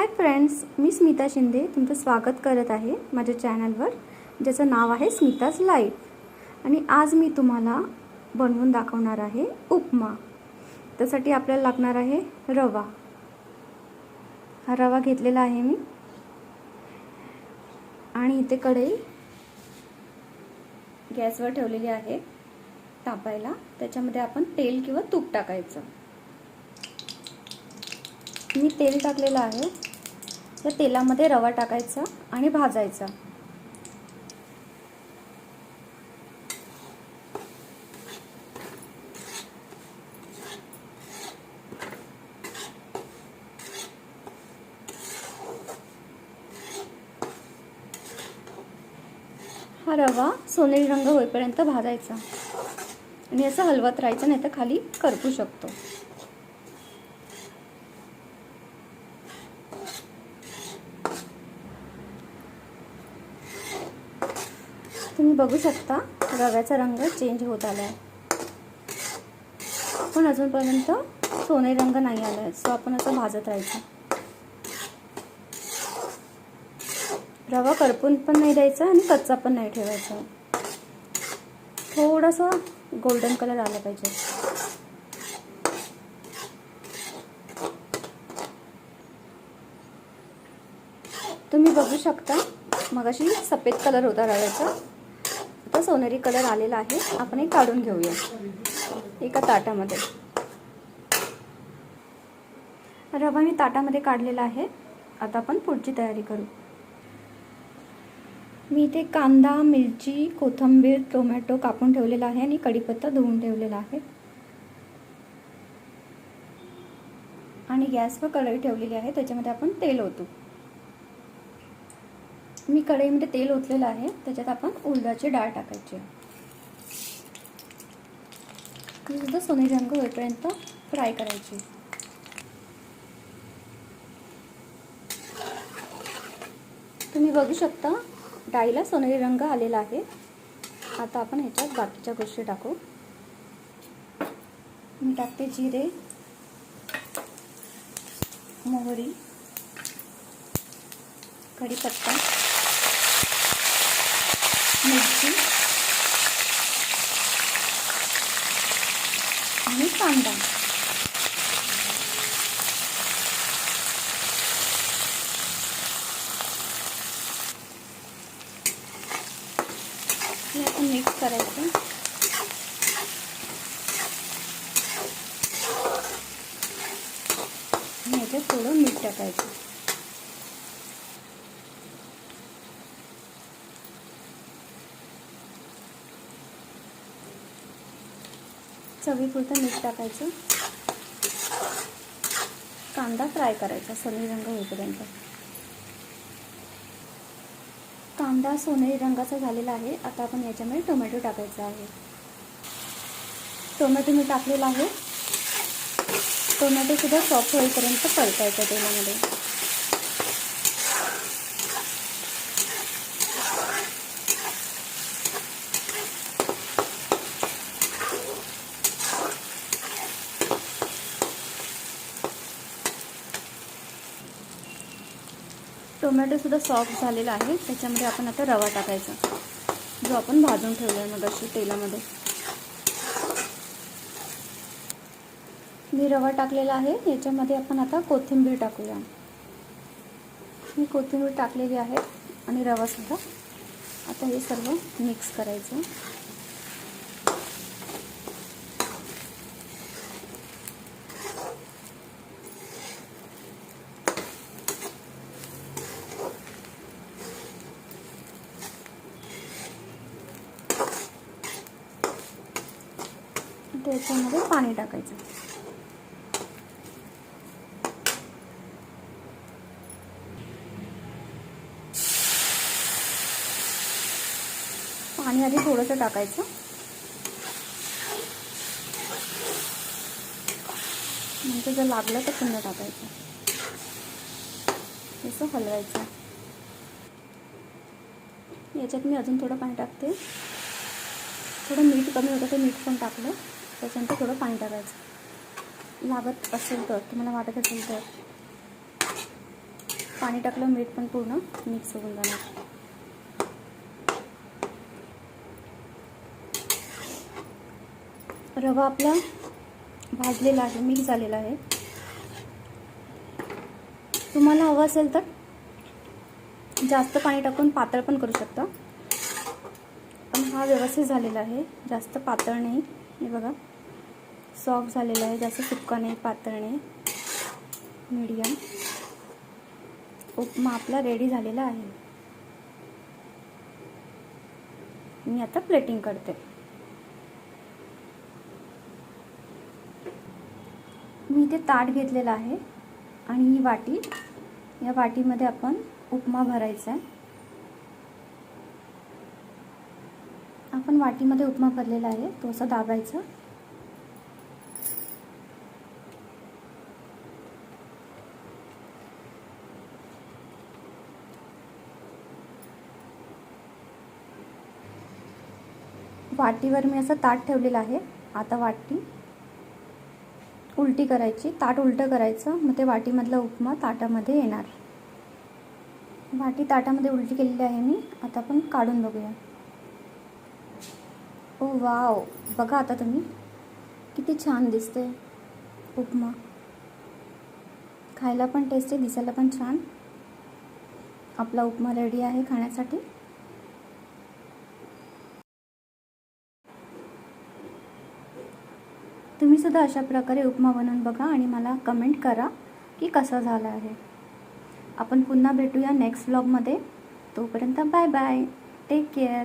Hi friends, मी स्मिता शिंदे तुमचं स्वागत करत आहे माझ्या चॅनलवर, ज्याचं नाव आहे स्मिताज लाईफ। आणि आज मी तुम्हाला बनवून दाखवणार आहे उपमा। त्यासाठी आपल्याला लागणार आहे रवा। हा रवा घेतलेला आहे मी, आणि इथे कढई गॅसवर ठेवलेली आहे तापायला। त्याच्यामध्ये आपण तेल किंवा तूप टाकायचं। मी तेल टाकलेलं आहे, त्या तेलामध्ये रवा टाकायचा आणि भाजायचा। हा रवा सोनेरी रंग होईपर्यंत भाजायचा आणि असं हलवत राहायचं, नाही तर खाली करपू शकतो। तुम्ही बघू शकता रव्याचा रंग चेंज होत आलाय, पण अजूनपर्यंत सोनेरी रंग नाही आलाय। सो आपण असं भाजत राहायचं। रवा करपून पण नाही द्यायचा आणि कच्चा पण नाही ठेवायचा। थोडासा गोल्डन कलर आला पाहिजे। तुम्ही बघू शकता मगाशी सफेद कलर होता रव्याचा, आता सोनेरी कलर आलेला आहे। आपण हे काढून घेऊया एका ताटामध्ये। रवा मी ताटामध्ये काढलेला आहे। आता आपण पुढची तयारी करू। मी इथे कांदा, मिरची, कोथिंबीर, टोमॅटो कापून ठेवलेला आहे आणि कढीपत्ता धुवून ठेवलेला आहे। आणि गॅसवर कढई ठेवलेली आहे, त्याच्यामध्ये आपण तेल ओतू। मी कढईमध्ये तेल ओतलेलं आहे, त्याच्यात आपण उडदाची डाळ टाकायची। ती सुद्धा सोनेरी रंग होईपर्यंत फ्राय करायची। तुम्ही बघू शकता डाळीला सोनेरी रंग आलेला आहे। आता आपण ह्याच्यात बाकीच्या गोष्टी टाकू। मी टाकते जिरे, मोहरी, कढीपत्ता, मिरची आणि कांदा। हे आपण मिक्स करायचं। आणि ह्याच्यात थोडं मीठ टाकायचं। चवीपुरतं मीठ टाकायचं। कांदा फ्राय करायचा सोनेरी रंग होईपर्यंत। कांदा सोनेरी रंगाचा झालेला आहे। आता आपण याच्यामध्ये टोमॅटो टाकायचा आहे। टोमॅटो मी टाकलेला आहे। टोमॅटो सुद्धा सॉफ्ट होईपर्यंत परतायचं तेलामध्ये। टोमॅटो सुद्धा सॉफ्ट झालेला आहे, त्याच्यामध्ये आपण आता रवा टाकायचा, जो आपण भाजून ठेवलाय मगाशी तेलामध्ये। मी रवा टाकलेला आहे, याच्यामध्ये आपण आता कोथिंबीर टाकूया। मी कोथिंबीर टाकलेली आहे आणि रवा सुद्धा। आता हे सर्व मिक्स करायचं। त्याच्यामध्ये पाणी टाकायचं। पाणी आधी थोडंसं टाकायचं, नंतर जर लागलं तर पुन्हा टाकायचं। असं हलवायचं। याच्यात मी अजून थोडं पाणी टाकते। थोडं मीठ कमी होतं, ते मीठ पण टाकलं। त्याच्यानंतर थोडं पाणी टाकायचं, लागत असेल तर, तुम्हाला वाटत असेल तर। पाणी टाकलं, मीठ पण पूर्ण मिक्स होऊन जाणार. रवा आपला भाजलेला आहे, मिक्स झालेला आहे. तुम्हाला हवं असेल तर जास्त पाणी टाकून पातळ पण करू शकता, पण हा व्यवस्थित झालेला आहे, जास्त पातळ नाही. हे बघा सॉफ्ट झालेला आहे, जास्त सुक्का नाही, पातळ नाही, मीडियम. उपमा आपला रेडी झालेला आहे. मी आता प्लेटिंग करते. मी इथे ताट घेतलेलं आहे आणि ही वाटी, या वाटीमध्ये आपण उपमा भरायचा आहे. आपण वाटीमध्ये उपमा भरलेला आहे, तो असं दाबायचा. वाटीवर मी असं ताट ठेवलेलं आहे. आता वाटी उलटी करायची, ताट उलटं करायचं, मग ते वाटीमधला उपमा ताटामध्ये येणार. वाटी ताटामध्ये उलटी केलेली आहे मी. आता आपण काढून बघूया. ओ वाव, बघा आता तुम्ही किती छान दिसते उपमा. खायला पण टेस्टी, दिसायला पण छान. आपला उपमा रेडी आहे खाण्यासाठी. तुम्ही सुद्धा अशा प्रकारे उपमा बनवून बघा आणि मला कमेंट करा की कसा झाला आहे. आपण पुन्हा भेटूया नेक्स्ट व्लॉगमध्ये. तोपर्यंत बाय बाय, टेक केअर.